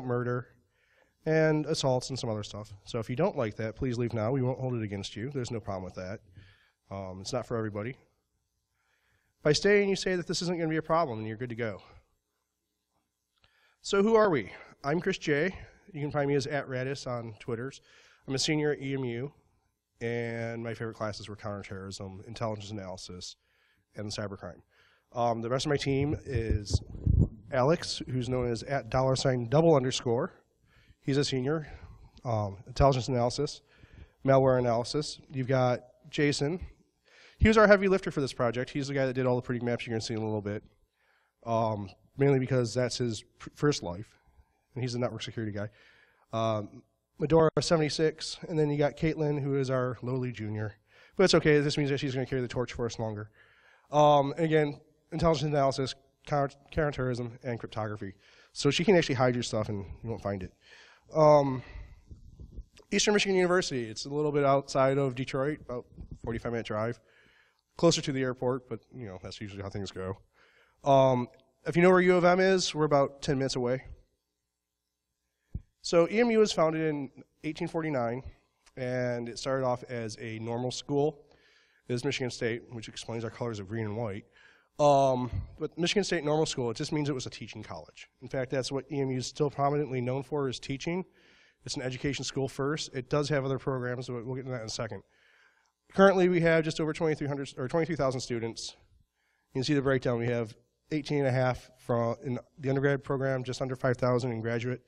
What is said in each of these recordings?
murder, and assaults and some other stuff. So if you don't like that, please leave now. We won't hold it against you. There's no problem with that. It's not for everybody. By staying, you say that this isn't going to be a problem, and you're good to go. So who are we? I'm Chris J. You can find me as @Radis on Twitters. I'm a senior at EMU, and my favorite classes were counterterrorism, intelligence analysis, and cybercrime. The rest of my team is Alex, who's known as @$_. He's a senior, intelligence analysis, malware analysis. You've got Jason. He was our heavy lifter for this project. He's the guy that did all the pretty maps you're going to see in a little bit, mainly because that's his first life, and he's a network security guy. Medora 76, and then you got Katelyn, who is our lowly junior. But it's okay, this means that she's going to carry the torch for us longer. And again, intelligence analysis, counterterrorism, and cryptography. So she can actually hide your stuff and you won't find it. Eastern Michigan University, it's a little bit outside of Detroit, about 45-minute drive. Closer to the airport, but you know, that's usually how things go. If you know where U of M is, we're about 10 minutes away. So EMU was founded in 1849, and it started off as a normal school. It is Michigan State, which explains our colors of green and white. But Michigan State Normal School, it just means it was a teaching college. In fact, that's what EMU is still prominently known for, is teaching. It's an education school first. It does have other programs, but we'll get into that in a second. Currently, we have just over 2,300 or 23,000 students. You can see the breakdown. We have 18.5 in the undergrad program, just under 5,000 in graduate.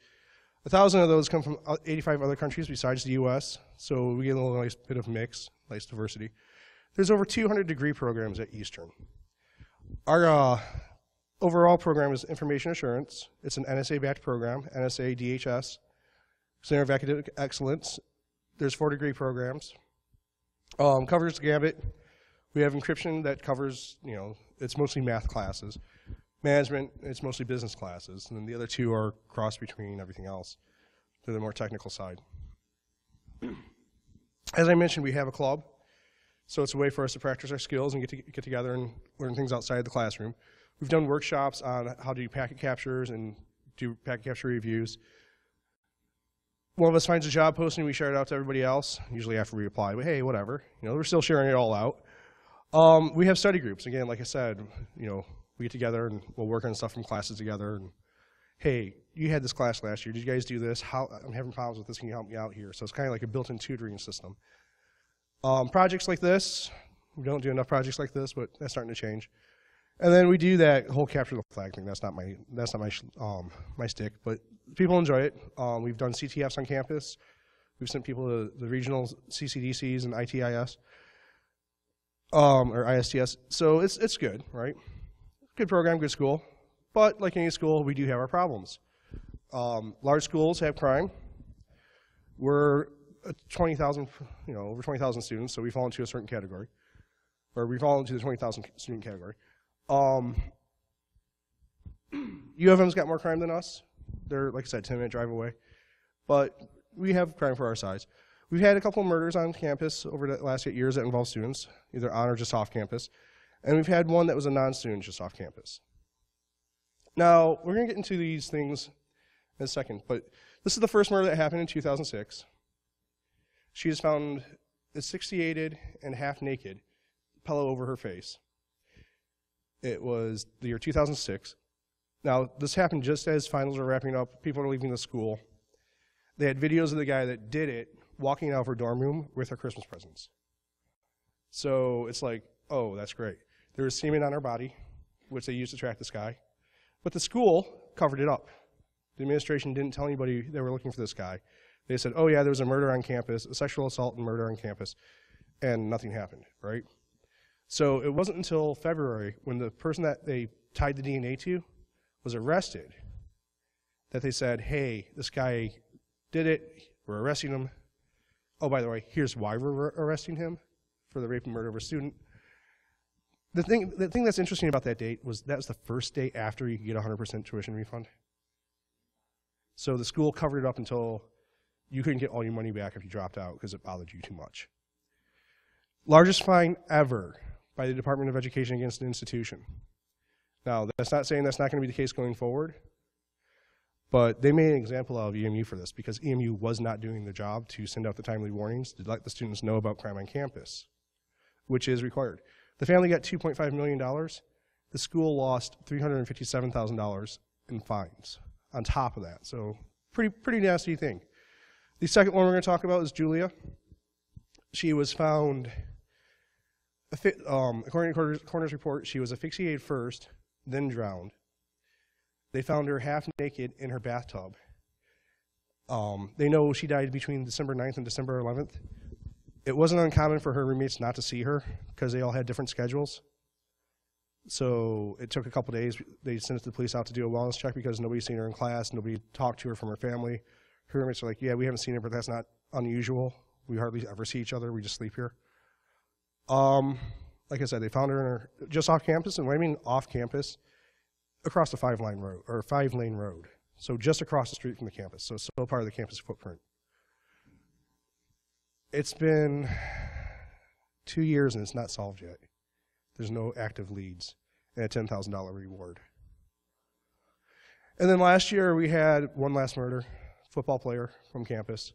1,000 of those come from 85 other countries besides the U.S., so we get a little nice bit of mix, nice diversity. There's over 200 degree programs at Eastern. Our overall program is Information Assurance. It's an NSA-backed program, NSA DHS, Center of Academic Excellence. There's 4 degree programs. Covers the gambit. We have encryption that covers, you know, it's mostly math classes. Management, it's mostly business classes. And then the other 2 are crossed between everything else. They're the more technical side. As I mentioned, we have a club. So it's a way for us to practice our skills and get together and learn things outside the classroom. We've done workshops on how to do packet captures and do packet capture reviews. One of us finds a job posting, we share it out to everybody else, usually after we apply, but hey, whatever. You know, we're still sharing it all out. We have study groups. Again, like I said, you know, we get together and we'll work on stuff from classes together. And hey, you had this class last year. Did you guys do this? I'm having problems with this. Can you help me out here? So it's kind of like a built-in tutoring system. Projects like this, we don't do enough projects like this, but that's starting to change. And then we do that whole capture the flag thing. That's not my stick, but people enjoy it. We've done CTFs on campus. We've sent people to the regional CCDCs and ITIS, or ISTS. So it's good, right? Good program, good school. But like any school, we do have our problems. Large schools have crime. We're 20,000, you know, over 20,000 students, so we fall into a certain category, or we fall into the 20,000 student category. U of M's got more crime than us. They're, like I said, 10-minute drive away, but we have crime for our size. We've had a couple of murders on campus over the last 8 years that involve students, either on or just off campus, and we've had one that was a non-student just off campus. Now, we're going to get into these things in a second, but this is the first murder that happened in 2006. She is found asphyxiated and half naked, pillow over her face. It was the year 2006. Now, this happened just as finals were wrapping up. People were leaving the school. They had videos of the guy that did it walking out of her dorm room with her Christmas presents. So it's like, oh, that's great. There was semen on her body, which they used to track this guy. But the school covered it up. The administration didn't tell anybody they were looking for this guy. They said, oh yeah, there was a murder on campus, a sexual assault and murder on campus, and nothing happened, right? So it wasn't until February, when the person that they tied the DNA to was arrested, that they said, hey, this guy did it, we're arresting him. Oh, by the way, here's why we're arresting him, for the rape and murder of a student. The thing that's interesting about that date was that was the first day after you could get 100% tuition refund. So the school covered it up until you couldn't get all your money back if you dropped out because it bothered you too much. Largest fine ever by the Department of Education against an institution. Now, that's not saying that's not going to be the case going forward, But they made an example out of EMU for this because EMU was not doing the job to send out the timely warnings to let the students know about crime on campus, which is required. The family got $2.5 million. The school lost $357,000 in fines on top of that. So pretty nasty thing. The second one we're going to talk about is Julia. She was found, according to coroner's report, she was asphyxiated first, then drowned. They found her half naked in her bathtub. They know she died between December 9th and December 11th. It wasn't uncommon for her roommates not to see her because they all had different schedules. So it took a couple days. They sent the police out to do a wellness check because nobody's seen her in class. Nobody talked to her from her family. Her roommates are like, yeah, we haven't seen her, but that's not unusual. We hardly ever see each other. We just sleep here. Like I said, they found her just off campus. And when I mean off campus, across the 5-lane road. So just across the street from the campus. So it's still part of the campus footprint. It's been 2 years and it's not solved yet. There's no active leads and a $10,000 reward. And then last year we had one last murder, football player from campus,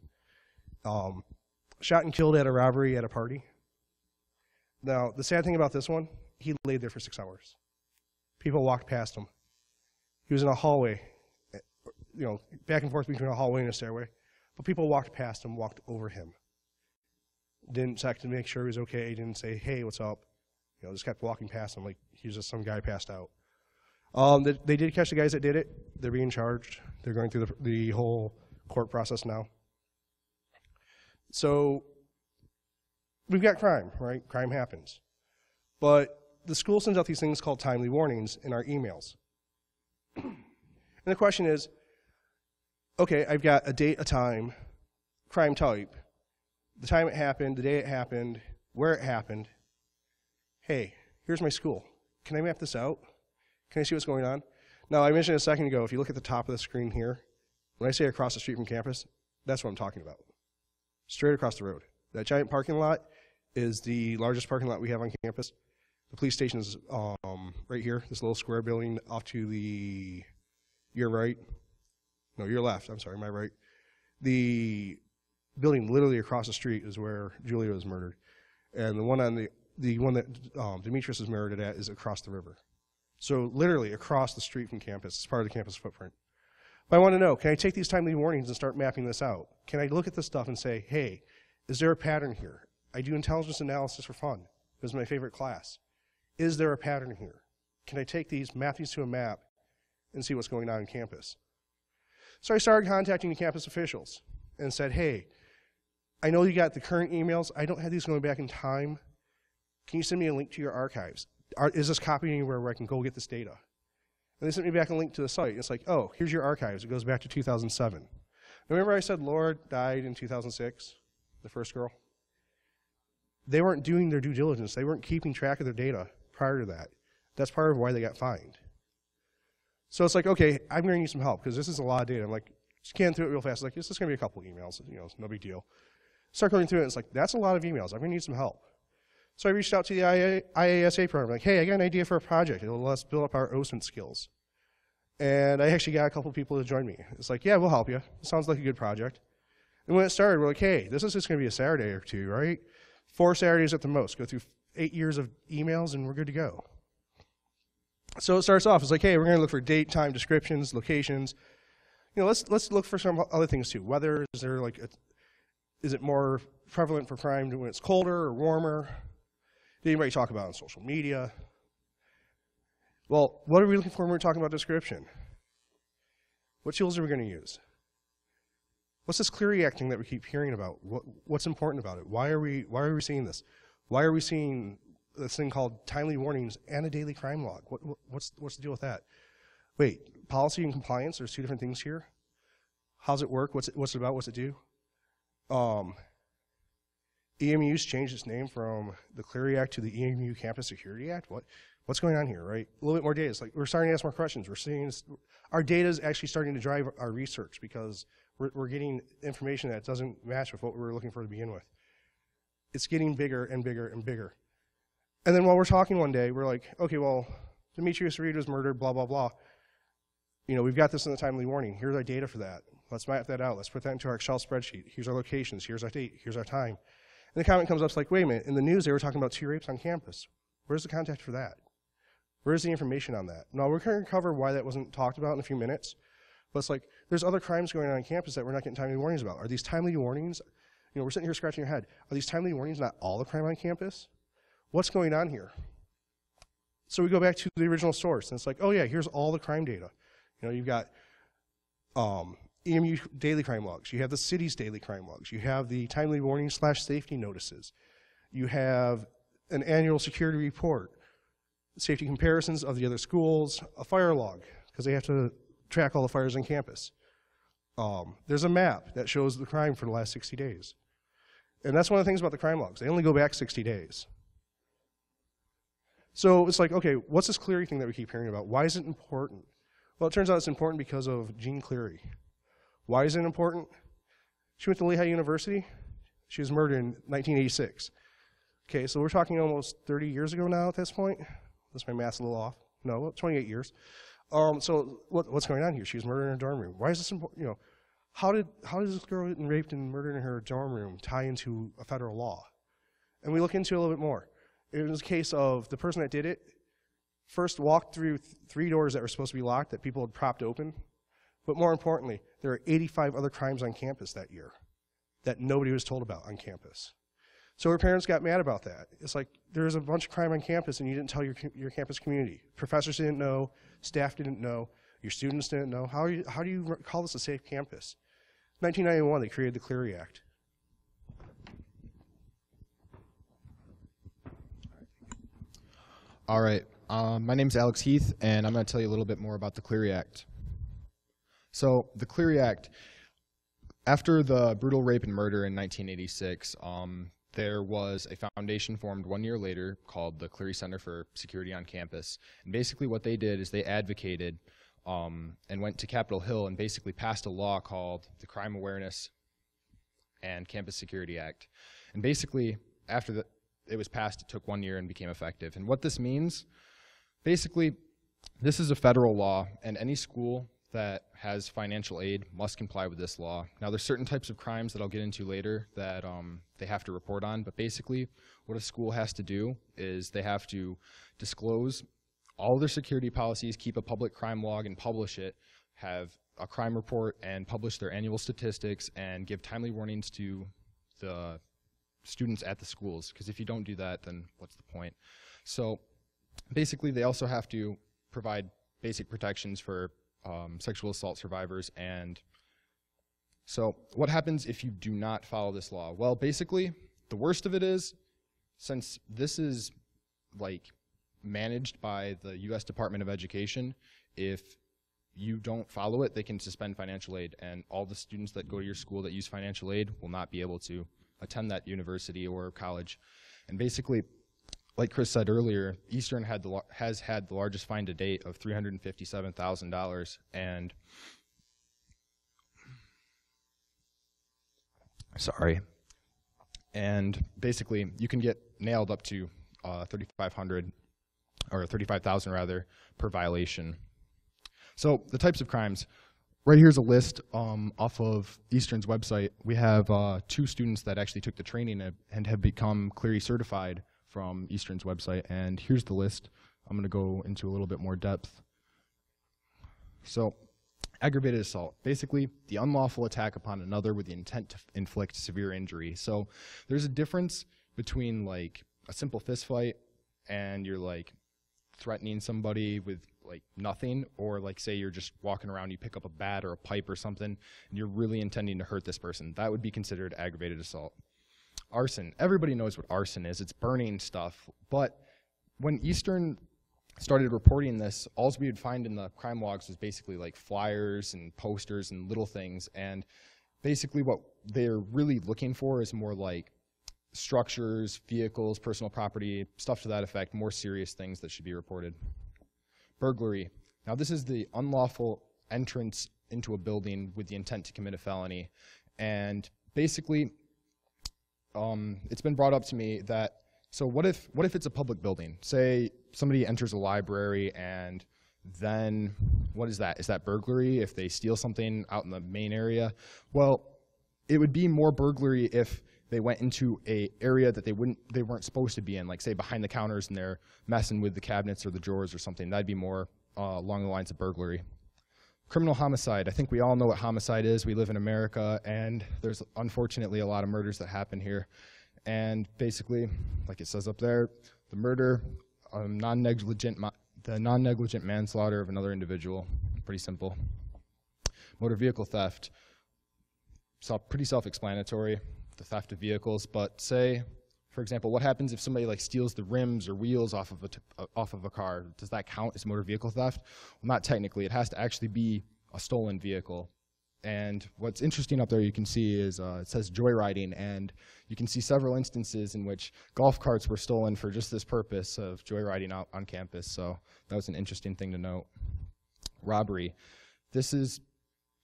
shot and killed at a robbery at a party. Now, the sad thing about this one, he laid there for 6 hours. People walked past him. He was in a hallway, back and forth between a hallway and a stairway. But people walked past him, walked over him. Didn't check to make sure he was okay. Didn't say, hey, what's up? Just kept walking past him like he was just some guy passed out. They did catch the guys that did it. They're being charged. They're going through the whole court process now. So we've got crime, right? Crime happens. But the school sends out these things called timely warnings in our emails. And the question is, okay, I've got a date, a time, crime type, the time it happened, the day it happened, where it happened. Hey, here's my school. Can I map this out? Can I see what's going on? Now, I mentioned a second ago, if you look at the top of the screen here, when I say across the street from campus, that's what I'm talking about. Straight across the road. That giant parking lot is the largest parking lot we have on campus. The police station is right here, this little square building off to your right. No, your left, I'm sorry, my right. The building literally across the street is where Julia was murdered. And the one on the one that Demetrius is murdered at is across the river. So literally across the street from campus. It's part of the campus footprint. But I want to know, can I take these timely warnings and start mapping this out? Can I look at this stuff and say, hey, is there a pattern here? I do intelligence analysis for fun. It was my favorite class. Is there a pattern here? Can I take these, map these to a map, and see what's going on campus? So I started contacting the campus officials and said, hey, I know you got the current emails. I don't have these going back in time. Can you send me a link to your archives? Is this copied anywhere where I can go get this data? And they sent me back a link to the site. It's like, oh, here's your archives. It goes back to 2007. Remember I said Laura died in 2006, the first girl? They weren't doing their due diligence. They weren't keeping track of their data prior to that. That's part of why they got fined. So it's like, okay, I'm going to need some help because this is a lot of data. I'm like, scan through it real fast. Like, this is going to be a couple emails. It's no big deal. Start going through it. It's like, that's a lot of emails. I'm going to need some help. So I reached out to the IASA program, like, hey, I got an idea for a project. It'll let us build up our OSINT skills. And I actually got a couple people to join me. It's like, yeah, we'll help you. It sounds like a good project. And when it started, we're like, hey, this is just going to be a Saturday or two, right? 4 Saturdays at the most. Go through 8 years of emails, and we're good to go. So it starts off, it's like, hey, we're going to look for date, time, descriptions, locations. Let's look for some other things too. Weather, is it more prevalent for crime when it's colder or warmer? Did anybody talk about it on social media? Well, what are we looking for when we're talking about description? What tools are we going to use? What's this Clery Act thing that we keep hearing about? What's important about it? Why are we seeing this? Why are we seeing this thing called timely warnings and a daily crime log? What's the deal with that? Wait, policy and compliance, there's 2 different things here? How's it work? What's it about? What's it do? EMU's changed its name from the Clery Act to the EMU Campus Security Act. What's going on here, right? A little bit more data. It's like we're starting to ask more questions. We're seeing our data is actually starting to drive our research because we're getting information that doesn't match with what we were looking for to begin with. It's getting bigger and bigger and bigger. And then while we're talking one day, we're like, okay, well, Demetrius Reed was murdered, blah, blah, blah. we've got this in the timely warning. Here's our data for that. Let's map that out. Let's put that into our Excel spreadsheet. Here's our locations. Here's our date. Here's our time. And the comment comes up, it's like, wait a minute, in the news they were talking about 2 rapes on campus. Where's the contact for that? Where's the information on that? Now, we're going to cover why that wasn't talked about in a few minutes, but it's like, there's other crimes going on campus that we're not getting timely warnings about. Are these timely warnings? We're sitting here scratching your head. Are these timely warnings not all the crime on campus? What's going on here? So we go back to the original source, and it's like, oh yeah, here's all the crime data. You've got EMU daily crime logs. You have the city's daily crime logs. You have the timely warning / safety notices. You have an annual security report, safety comparisons of the other schools, a fire log, because they have to track all the fires on campus. There's a map that shows the crime for the last 60 days. And that's one of the things about the crime logs. They only go back 60 days. So it's like, okay, what's this Cleary thing that we keep hearing about? Why is it important? Well, it turns out it's important because of Jean Cleary. Why is it important? She went to Lehigh University. She was murdered in 1986. Okay, so we're talking almost 30 years ago now at this point. Unless my math's a little off. No, 28 years. So what's going on here? She was murdered in her dorm room. Why is this important? How does this girl getting raped and murdered in her dorm room tie into a federal law? And we look into it a little bit more. It was a case of the person that did it first walked through 3 doors that were supposed to be locked that people had propped open. But more importantly, there are 85 other crimes on campus that year that nobody was told about on campus. So her parents got mad about that. It's like, there's a bunch of crime on campus and you didn't tell your campus community. Professors didn't know, staff didn't know, your students didn't know. How do you call this a safe campus? 1991, they created the Cleary Act. All right, my name's Alex Heath, and I'm going to tell you a little bit more about the Cleary Act. So the Cleary Act, after the brutal rape and murder in 1986, there was a foundation formed 1 year later called the Cleary Center for Security on Campus. And basically what they did is they advocated and went to Capitol Hill and basically passed a law called the Crime Awareness and Campus Security Act. And basically, after it was passed, it took 1 year and became effective. And what this means, basically, this is a federal law, and any school that has financial aid must comply with this law. Now, there's certain types of crimes that I'll get into later that they have to report on, but basically what a school has to do is they have to disclose all their security policies, keep a public crime log and publish it, have a crime report and publish their annual statistics, and give timely warnings to the students at the schools, because if you don't do that, then what's the point? So basically they also have to provide basic protections for sexual assault survivors. And so what happens if you do not follow this law? Well, basically, the worst of it is, since this is like managed by the U.S. Department of Education, if you don't follow it, they can suspend financial aid, and all the students that go to your school that use financial aid will not be able to attend that university or college. And basically, like Chris said earlier, Eastern has had the largest fine to date of $357,000, and basically you can get nailed up to $3,500 or $35,000 rather per violation. So the types of crimes. Right here's a list off of Eastern's website. We have 2 students that actually took the training and have become Cleary certified from Eastern's website, and here's the list. I'm going to go into a little bit more depth. So, aggravated assault, basically the unlawful attack upon another with the intent to inflict severe injury. So there's a difference between like a simple fist fight and you're like threatening somebody with like nothing, or like say you're just walking around, you pick up a bat or a pipe or something, and you're really intending to hurt this person. That would be considered aggravated assault. Arson, everybody knows what arson is. It's burning stuff. But when Eastern started reporting this, all we would find in the crime logs was basically like flyers and posters and little things. And basically what they're really looking for is more like structures, vehicles, personal property, stuff to that effect, more serious things that should be reported. Burglary. Now this is the unlawful entrance into a building with the intent to commit a felony. And basically, it's been brought up to me that, so what if it's a public building? Say somebody enters a library and then what is that? Is that burglary if they steal something out in the main area? Well, it would be more burglary if they went into a area that they weren't supposed to be in, like say behind the counters and they're messing with the cabinets or the drawers or something. That'd be more along the lines of burglary. Criminal homicide. I think we all know what homicide is. We live in America, and there's unfortunately a lot of murders that happen here. And basically, like it says up there, the murder, the non-negligent manslaughter of another individual. Pretty simple. Motor vehicle theft. Pretty self-explanatory, the theft of vehicles. But say, for example, what happens if somebody like steals the rims or wheels off of a car? Does that count as motor vehicle theft? Well, not technically. It has to actually be a stolen vehicle. And what's interesting up there you can see is it says joyriding, and you can see several instances in which golf carts were stolen for just this purpose of joyriding out on campus. So that was an interesting thing to note. Robbery. This is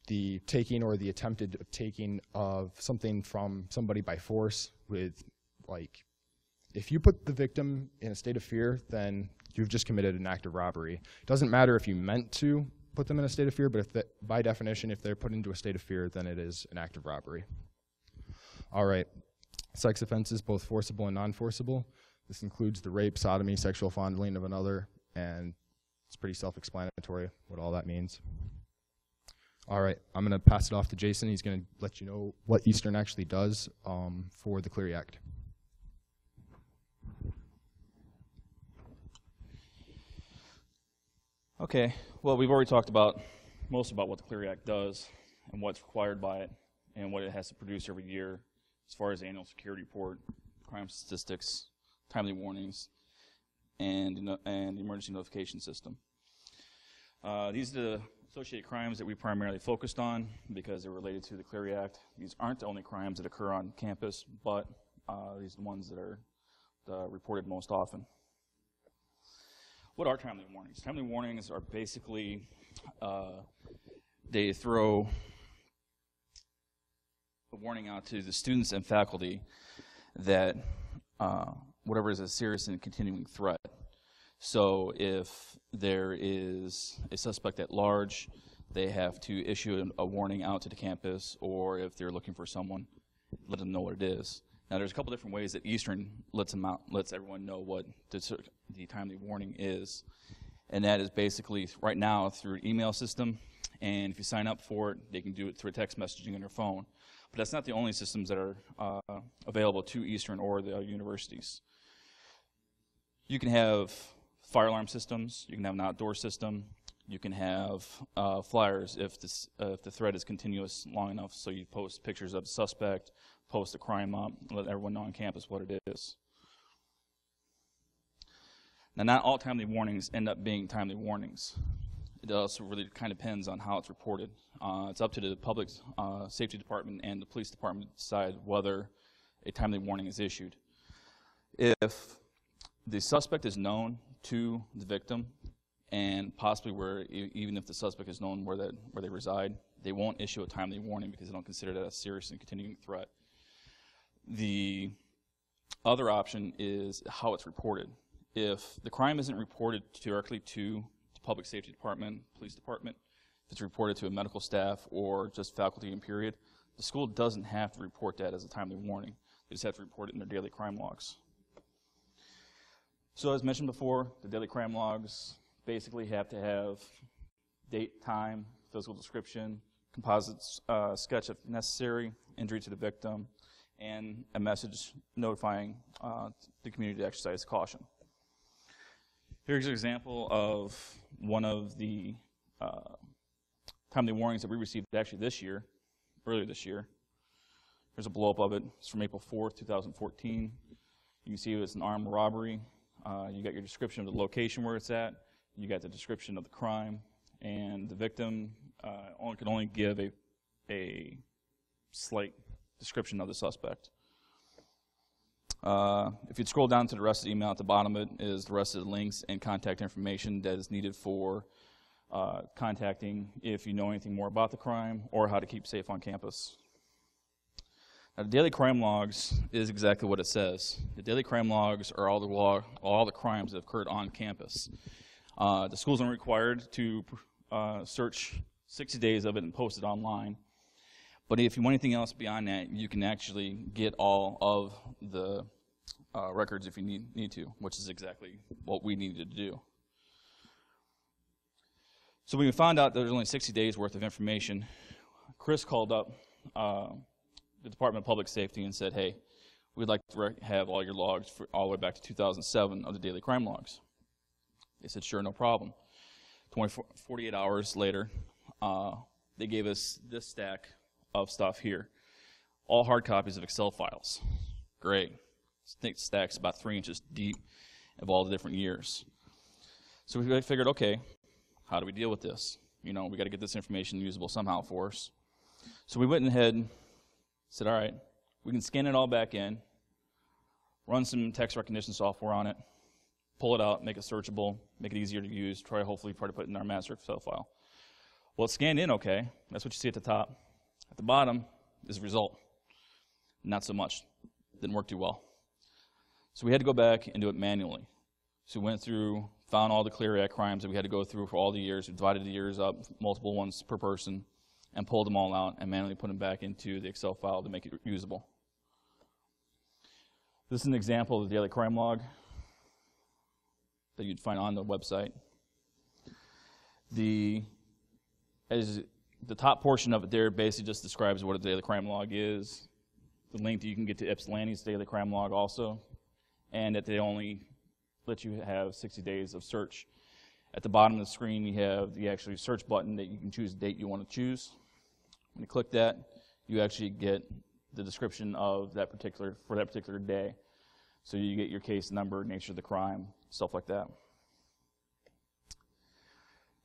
the taking or the attempted taking of something from somebody by force with, like, if you put the victim in a state of fear, then you've just committed an act of robbery. It doesn't matter if you meant to put them in a state of fear, but by definition, if they're put into a state of fear, then it is an act of robbery. All right, sex offenses, both forcible and non-forcible. This includes the rape, sodomy, sexual fondling of another, and it's pretty self-explanatory what all that means. All right, I'm going to pass it off to Jason. He's going to let you know what Eastern actually does for the Clery Act. Okay, well, we've already talked about most about what the Clery Act does and what's required by it and what it has to produce every year as far as the annual security report, crime statistics, timely warnings, and the emergency notification system. These are the associated crimes that we primarily focused on because they're related to the Clery Act. These aren't the only crimes that occur on campus, but these are the ones that are reported most often. What are timely warnings? Timely warnings are basically, they throw a warning out to the students and faculty that whatever is a serious and continuing threat. So if there is a suspect at large, they have to issue a warning out to the campus, or if they're looking for someone, let them know what it is. Now, there's a couple different ways that Eastern lets everyone know what the timely warning is, and that is basically right now through an email system, and if you sign up for it, they can do it through a text messaging on their phone. But that's not the only systems that are available to Eastern or the universities. You can have fire alarm systems, you can have an outdoor system, you can have flyers if the threat is continuous long enough, so you post pictures of the suspect, post the crime up, let everyone know on campus what it is. Now, not all timely warnings end up being timely warnings. It also really kind of depends on how it's reported. It's up to the public safety department and the police department to decide whether a timely warning is issued. If the suspect is known to the victim, and possibly even if the suspect is known where they reside, they won't issue a timely warning because they don't consider that a serious and continuing threat. The other option is how it's reported. If the crime isn't reported directly to the public safety department, police department, if it's reported to a medical staff or just faculty and period, the school doesn't have to report that as a timely warning. They just have to report it in their daily crime logs. So as mentioned before, the daily crime logs basically have to have date, time, physical description, composite sketch if necessary, injury to the victim, and a message notifying the community to exercise caution. Here's an example of one of the timely warnings that we received actually earlier this year. Here's a blow-up of it. It's from April 4th, 2014. You can see it's an armed robbery. You got your description of the location where it's at. You got the description of the crime, and the victim could only give a slight description of the suspect. If you scroll down to the rest of the email, at the bottom of it is the rest of the links and contact information that is needed for contacting if you know anything more about the crime or how to keep safe on campus. Now, the daily crime logs is exactly what it says. The daily crime logs are all the crimes that have occurred on campus. The schools are required to search 60 days of it and post it online. But if you want anything else beyond that, you can actually get all of the records if you need to, which is exactly what we needed to do. So when we found out there was only 60 days worth of information, Chris called up the Department of Public Safety and said, hey, we'd like to have all your logs for all the way back to 2007 of the daily crime logs. They said, sure, no problem. 48 hours later, they gave us this stack of stuff here. All hard copies of Excel files. Great. This stack's about 3 inches deep of all the different years. So we figured, okay, how do we deal with this? You know, we got to get this information usable somehow for us. So we went ahead and said, all right, we can scan it all back in, run some text recognition software on it, pull it out, make it searchable, make it easier to use, hopefully try to put it in our master Excel file. Well, it's scanned in okay. That's what you see at the top. At the bottom is the result. Not so much. Didn't work too well. So we had to go back and do it manually. So we went through, found all the Clear Act crimes that we had to go through for all the years. We divided the years up, multiple ones per person, and pulled them all out and manually put them back into the Excel file to make it usable. This is an example of the daily crime log that you'd find on the website. The top portion of it there basically just describes what a daily crime log is. The link that you can get to Ypsilanti's daily crime log also, and that they only let you have 60 days of search. At the bottom of the screen, you have the actual search button that you can choose the date you want to choose. When you click that, you actually get the description of that particular day. So you get your case number, nature of the crime, stuff like that.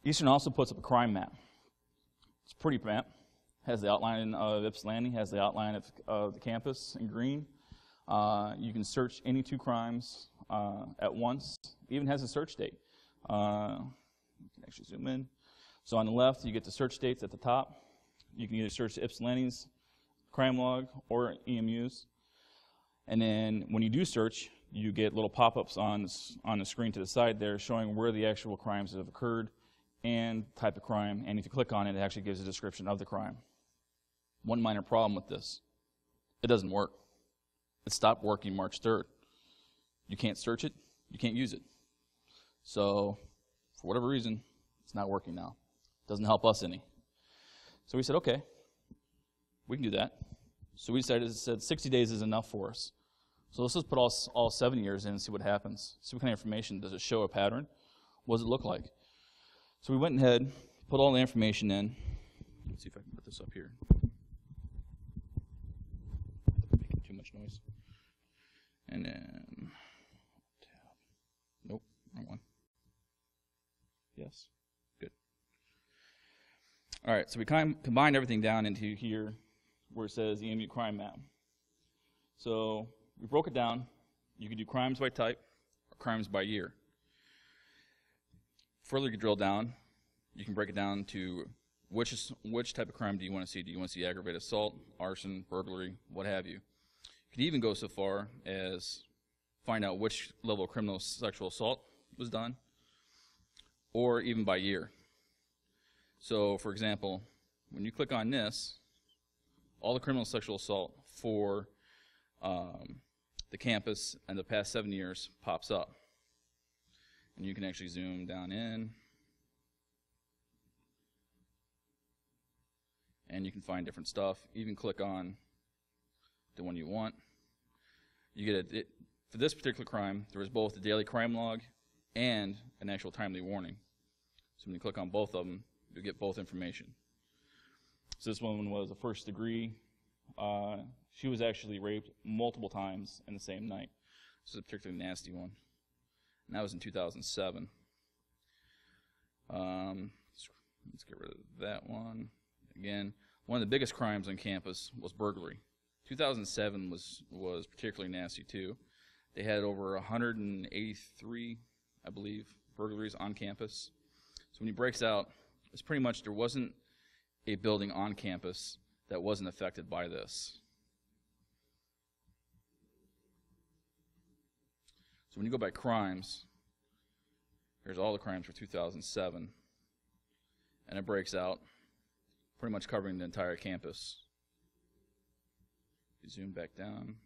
Eastern also puts up a crime map. It's a pretty map. Has the outline of Ypsilanti, has the outline of the campus in green. You can search any 2 crimes at once. Even has a search date. You can actually zoom in. So on the left, you get the search dates at the top. You can either search Ypsilanti's crime log or EMU's. And then when you do search, you get little pop-ups on the screen to the side there showing where the actual crimes have occurred and type of crime. And if you click on it, it actually gives a description of the crime. One minor problem with this: it doesn't work. It stopped working March 3rd. You can't search it, you can't use it. So, for whatever reason, it's not working now. Doesn't help us any. So we said, okay, we can do that. So we decided, 60 days is enough for us. So let's just put all 7 years in and see what happens. See what kind of information. Does it show a pattern? What does it look like? So we went ahead, put all the information in. Let's see if I can put this up here. Making too much noise. And then, nope, wrong one. Yes, good. All right, so we combined everything down into here where it says EMU crime map. So we broke it down. You could do crimes by type or crimes by year. Further you drill down, you can break it down to which type of crime do you want to see. Do you want to see aggravated assault, arson, burglary, what have you? You could even go so far as find out which level of criminal sexual assault was done, or even by year. So, for example, when you click on this, all the criminal sexual assault for the campus and the past 7 years pops up. And you can actually zoom down in, and you can find different stuff. Even click on the one you want. You get for this particular crime, there was both a daily crime log and an actual timely warning. So when you click on both of them, you get both information. So this one was a first degree. She was actually raped multiple times in the same night. This is a particularly nasty one. And that was in 2007. Let's get rid of that one. Again, one of the biggest crimes on campus was burglary. 2007 was particularly nasty too. They had over 183, I believe, burglaries on campus. So when he breaks out, it's pretty much there wasn't a building on campus that wasn't affected by this. So when you go by crimes, Here's all the crimes for 2007. And it breaks out, pretty much covering the entire campus. You zoom back down.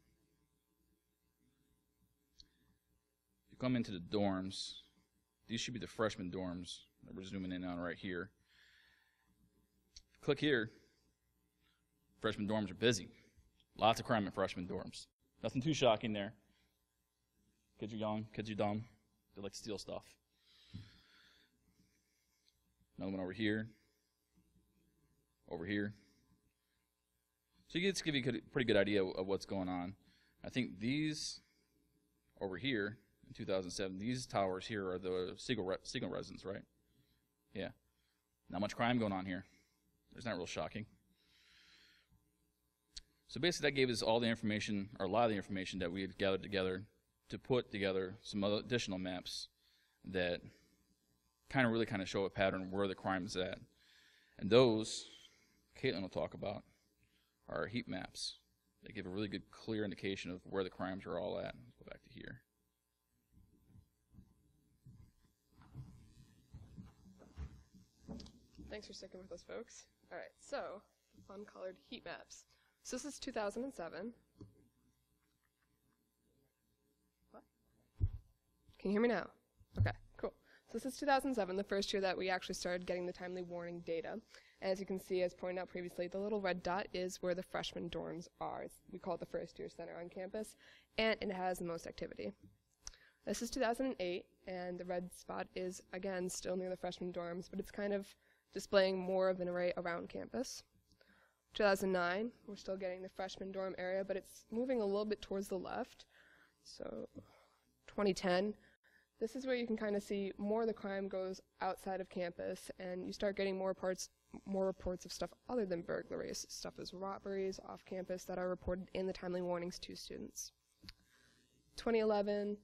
You come into the dorms. These should be the freshman dorms that we're zooming in on right here. Click here. Freshman dorms are busy. Lots of crime in freshman dorms. Nothing too shocking there. Kids are young, kids are dumb. They like to steal stuff. Another one over here. Over here. So you get to give you a pretty good idea of what's going on. I think these over here in 2007, these towers here are the Siegel residence, right? Yeah. Not much crime going on here. It's not real shocking. So basically that gave us all the information, or a lot of the information that we had gathered together to put together some other additional maps that really show a pattern where the crime is at. And those, Katelyn will talk about, are heat maps. They give a really good, clear indication of where the crimes are all at. Let's go back to here. Thanks for sticking with us, folks. All right, so fun-colored heat maps. So this is 2007. What? Can you hear me now? Okay, cool. So this is 2007, the first year that we actually started getting the timely warning data. And as you can see, as pointed out previously, the little red dot is where the freshman dorms are. We call it the first year center on campus, and it has the most activity. This is 2008, and the red spot is, again, still near the freshman dorms, but it's kind of displaying more of an array around campus. 2009, we're still getting the freshman dorm area, but it's moving a little bit towards the left. So 2010, this is where you can kind of see more of the crime goes outside of campus, and you start getting more reports of stuff other than burglaries, stuff as robberies off campus that are reported in the timely warnings to students. 2011,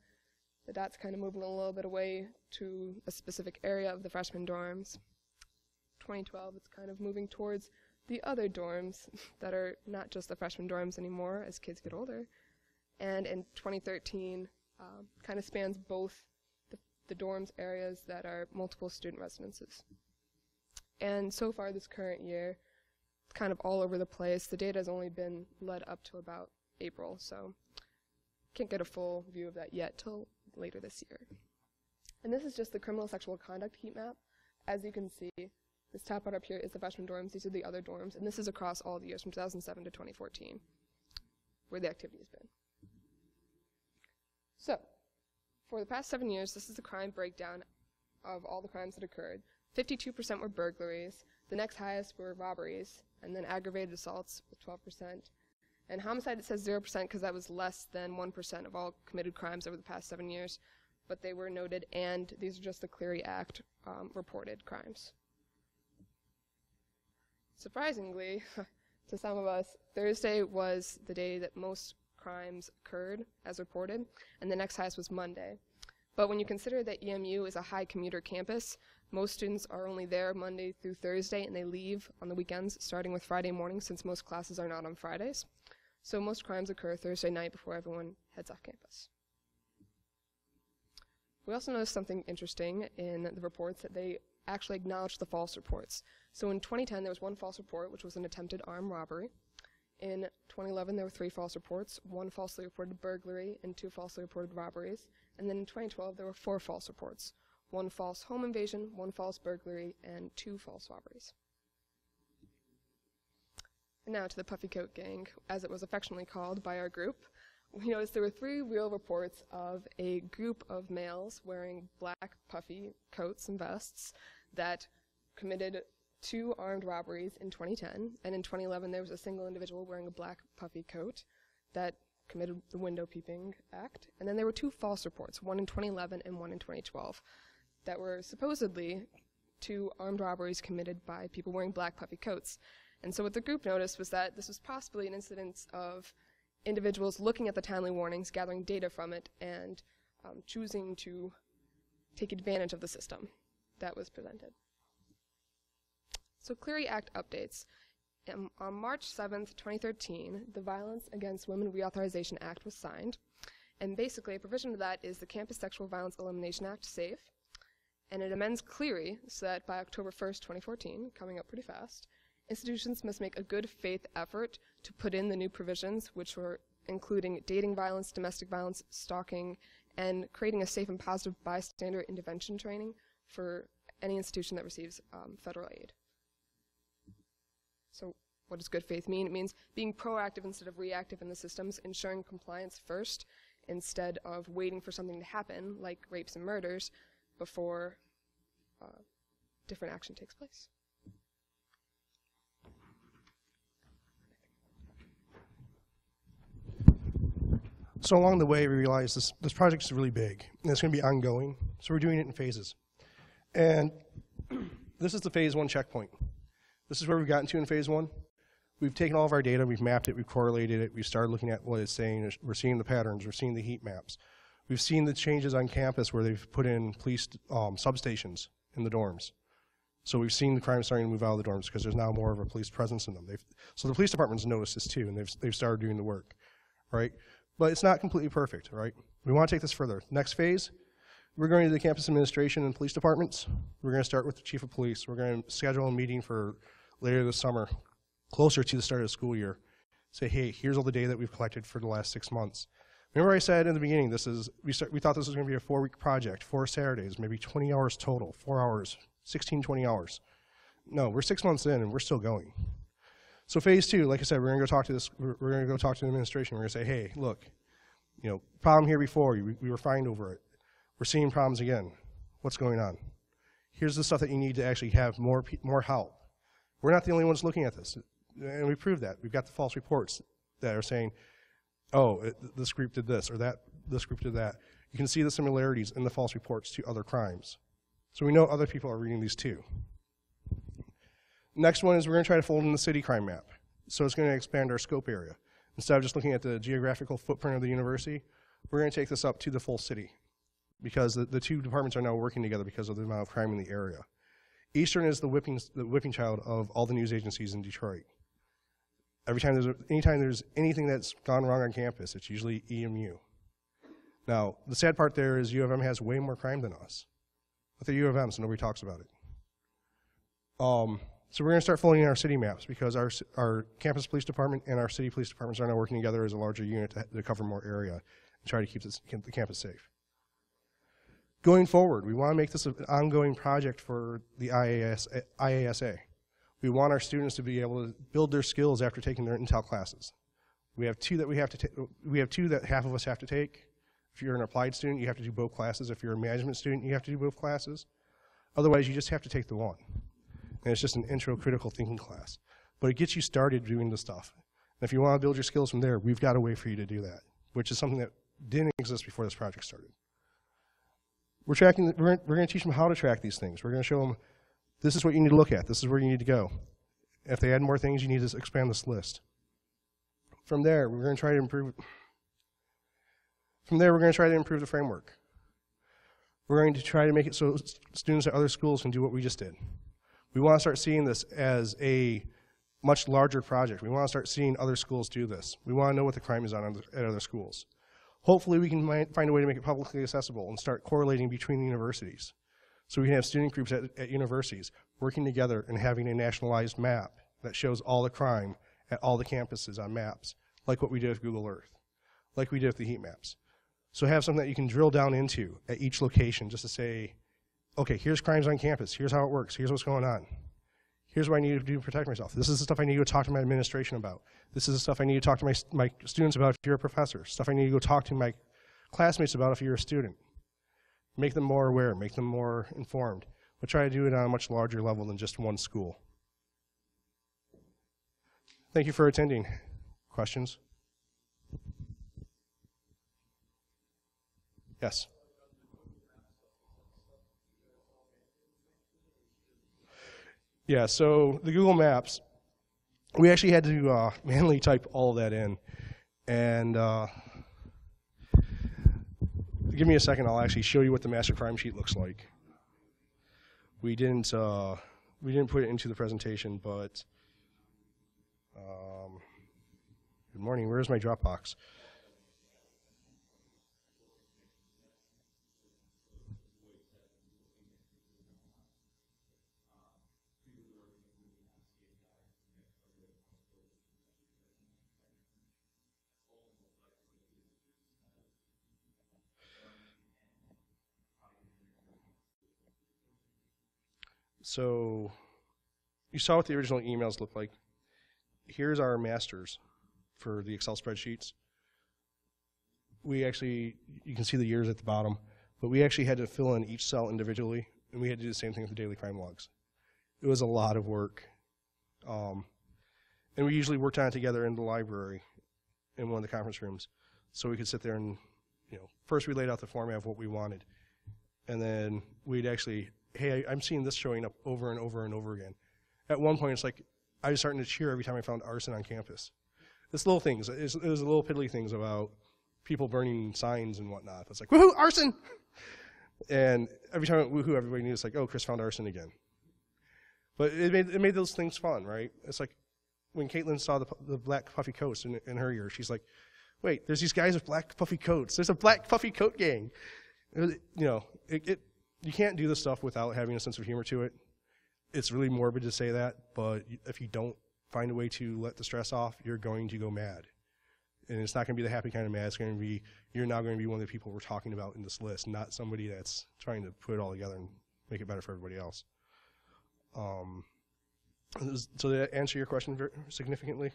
the dot's kind of moving a little bit away to a specific area of the freshman dorms. 2012, it's kind of moving towards the other dorms that are not just the freshman dorms anymore as kids get older. And in 2013, kind of spans both the dorms areas that are multiple student residences. And so far this current year, it's kind of all over the place. The data has only been led up to about April, so can't get a full view of that yet till later this year. And this is just the criminal sexual conduct heat map. As you can see, this top part up here is the freshman dorms. These are the other dorms, and this is across all the years from 2007 to 2014, where the activity has been. So, for the past 7 years, this is the crime breakdown of all the crimes that occurred. 52% were burglaries. The next highest were robberies, and then aggravated assaults with 12%. And homicide, it says 0% because that was less than 1% of all committed crimes over the past 7 years, but they were noted, and these are just the Clery Act reported crimes. Surprisingly, to some of us, Thursday was the day that most crimes occurred as reported, and the next highest was Monday. But when you consider that EMU is a high commuter campus, most students are only there Monday through Thursday, and they leave on the weekends, starting with Friday morning, since most classes are not on Fridays. So most crimes occur Thursday night before everyone heads off campus. We also noticed something interesting in the reports, that they actually acknowledged the false reports. So in 2010, there was one false report, which was an attempted armed robbery. In 2011, there were 3 false reports, 1 falsely reported burglary and 2 falsely reported robberies. And then in 2012, there were 4 false reports, 1 false home invasion, 1 false burglary, and 2 false robberies. And now to the Puffy Coat Gang, as it was affectionately called by our group. We noticed there were 3 real reports of a group of males wearing black puffy coats and vests that committed 2 armed robberies in 2010, and in 2011 there was a single individual wearing a black puffy coat that committed the window peeping act, and then there were 2 false reports, one in 2011 and one in 2012, that were supposedly 2 armed robberies committed by people wearing black puffy coats. And so what the group noticed was that this was possibly an incidence of individuals looking at the timely warnings, gathering data from it, and choosing to take advantage of the system that was presented. So Clery Act updates. On March 7th, 2013, the Violence Against Women Reauthorization Act was signed. And basically, a provision of that is the Campus Sexual Violence Elimination Act, SAFE. and it amends Clery so that by October 1st, 2014, coming up pretty fast, institutions must make a good faith effort to put in the new provisions, which were including dating violence, domestic violence, stalking, and creating a safe and positive bystander intervention training for any institution that receives federal aid. So what does good faith mean? It means being proactive instead of reactive in the systems, ensuring compliance first instead of waiting for something to happen, like rapes and murders, before different action takes place. So along the way, we realized this project is really big, and it's going to be ongoing, so we're doing it in phases. And this is the phase 1 checkpoint. This is where we've gotten to in phase 1. We've taken all of our data, we've mapped it, we've correlated it, we've started looking at what it's saying, we're seeing the patterns, we're seeing the heat maps. We've seen the changes on campus where they've put in police substations in the dorms. So we've seen the crime starting to move out of the dorms because there's now more of a police presence in them. So the police department's noticed this too, and they've started doing the work, right? But it's not completely perfect, right? We want to take this further. Next phase, we're going to the campus administration and police departments. We're going to start with the chief of police. We're going to schedule a meeting for later this summer, closer to the start of the school year. Say, hey, here's all the data that we've collected for the last 6 months. Remember I said in the beginning, we thought this was going to be a 4-week project, 4 Saturdays, maybe 20 hours total, 4 hours, 16, 20 hours. No, we're 6 months in and we're still going. So phase 2, like I said, we're going to go talk to we're going to go talk to the administration. We're going to say, hey, look, problem here before, we were fined over it. We're seeing problems again. What's going on? Here's the stuff that you need to actually have more help. We're not the only ones looking at this, and we proved that. We've got the false reports that are saying, oh, this group did this, or this group did that. You can see the similarities in the false reports to other crimes. So we know other people are reading these too. Next one is we're going to try to fold in the city crime map. So it's going to expand our scope area. Instead of just looking at the geographical footprint of the university, we're going to take this up to the full city because the 2 departments are now working together because of the amount of crime in the area. Eastern is the whipping child of all the news agencies in Detroit. Anytime there's anything that's gone wrong on campus, it's usually EMU. Now, the sad part there is U of M has way more crime than us. But they're U of M, so nobody talks about it. So we're going to start folding in our city maps because our campus police department and our city police departments are now working together as a larger unit to cover more area and try to keep the campus safe. Going forward, we want to make this an ongoing project for the IASA. We want our students to be able to build their skills after taking their Intel classes. We have 2 that we have 2 that half of us have to take. If you're an applied student, you have to do both classes. If you're a management student, you have to do both classes. Otherwise, you just have to take the one. And it's just an intro critical thinking class. But it gets you started doing the stuff. And if you want to build your skills from there, we've got a way for you to do that, which is something that didn't exist before this project started. We're going to teach them how to track these things. We're going to show them this is what you need to look at. This is where you need to go. If they add more things, you need to expand this list. From there, we're going to try to improve. From there, we're going to try to improve the framework. We're going to try to make it so students at other schools can do what we just did. We want to start seeing this as a much larger project. We want to start seeing other schools do this. We want to know what the crime is at other schools. Hopefully we can find a way to make it publicly accessible and start correlating between the universities. So we can have student groups at universities working together and having a nationalized map that shows all the crime at all the campuses on maps, like what we did with Google Earth, like we did with the heat maps. So have something that you can drill down into at each location just to say, okay, here's crimes on campus, here's how it works, here's what's going on. Here's what I need to do to protect myself. This is the stuff I need to go talk to my administration about. This is the stuff I need to talk to my students about if you're a professor. Stuff I need to go talk to my classmates about if you're a student. Make them more aware, make them more informed. But try to do it on a much larger level than just one school. Thank you for attending. Questions? Yes. Yeah, so the Google Maps, we actually had to manually type all of that in. And give me a second, I'll actually show you what the master crime sheet looks like. We didn't put it into the presentation, but good morning, where's my Dropbox? So you saw what the original emails looked like. Here's our masters for the Excel spreadsheets. We actually, you can see the years at the bottom, but we actually had to fill in each cell individually, and we had to do the same thing with the daily crime logs. It was a lot of work. And we usually worked on it together in the library in one of the conference rooms. So we could sit there and, first we laid out the format of what we wanted. And then we'd actually, hey, I'm seeing this showing up over and over and over again. At one point, it's like, I was starting to cheer every time I found arson on campus. It's little things. It was little piddly things about people burning signs and whatnot. It's like, woohoo, arson! And every time it woohoo, everybody knew it's like, oh, Chris found arson again. But it made those things fun, right? It's like when Katelyn saw the black puffy coats in her ear, she's like, wait, there's these guys with black puffy coats. There's a black puffy coat gang. You can't do this stuff without having a sense of humor to it. It's really morbid to say that, but if you don't find a way to let the stress off, you're going to go mad. And it's not going to be the happy kind of mad. It's going to be, you're now going to be one of the people we're talking about in this list, not somebody that's trying to put it all together and make it better for everybody else. So did that answer your question very significantly?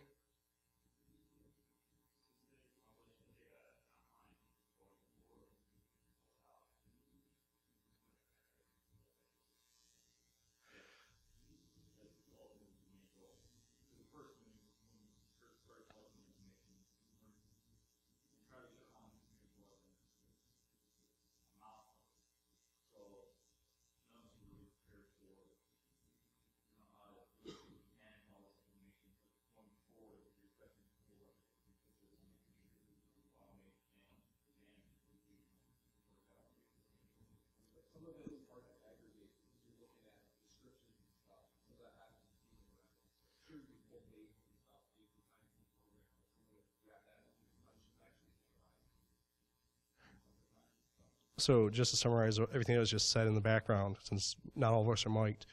So just to summarize everything that was just said in the background, since not all of us are mic'd,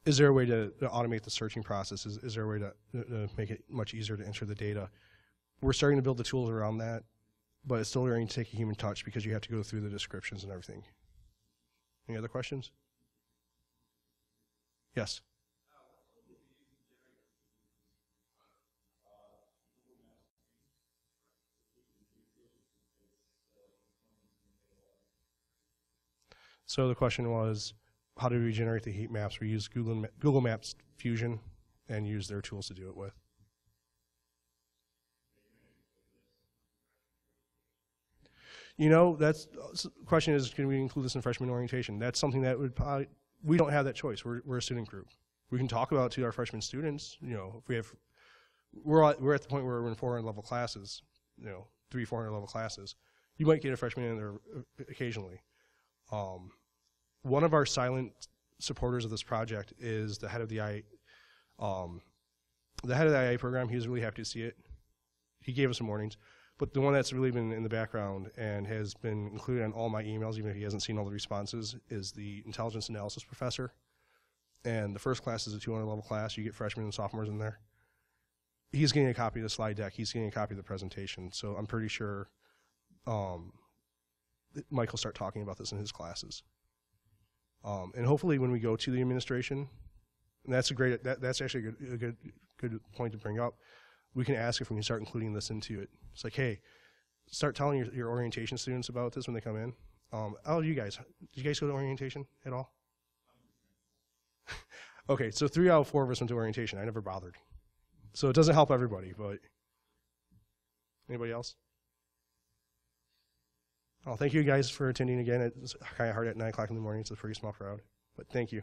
is there a way to automate the searching process? Is there a way to make it much easier to enter the data? We're starting to build the tools around that, but it's still going to take a human touch because you have to go through the descriptions and everything. Any other questions? Yes? So the question was, how do we generate the heat maps? We use Google Maps Fusion and use their tools to do it with. That's the question is, can we include this in freshman orientation? That's something that would probably, we don't have that choice. We're a student group. We can talk about it to our freshman students. If we have, we're at the point where we're in 400 level classes, 400 level classes. You might get a freshman in there occasionally. One of our silent supporters of this project is the head of the IA. The head of the IA program. He was really happy to see it. He gave us some warnings. But the one that's really been in the background and has been included on all my emails, even if he hasn't seen all the responses, is the intelligence analysis professor. And the first class is a 200 level class. You get freshmen and sophomores in there. He's getting a copy of the slide deck. He's getting a copy of the presentation. So I'm pretty sure Mike will start talking about this in his classes. And hopefully when we go to the administration, and that's actually a good point to bring up, we can ask if we can start including this into it. It's like, hey, start telling your orientation students about this when they come in. Did you guys go to orientation at all? Okay, so 3 out of 4 of us went to orientation. I never bothered. So it doesn't help everybody, but anybody else? Oh, thank you guys for attending again. It's kind of hard at 9 o'clock in the morning. It's a pretty small crowd, but thank you.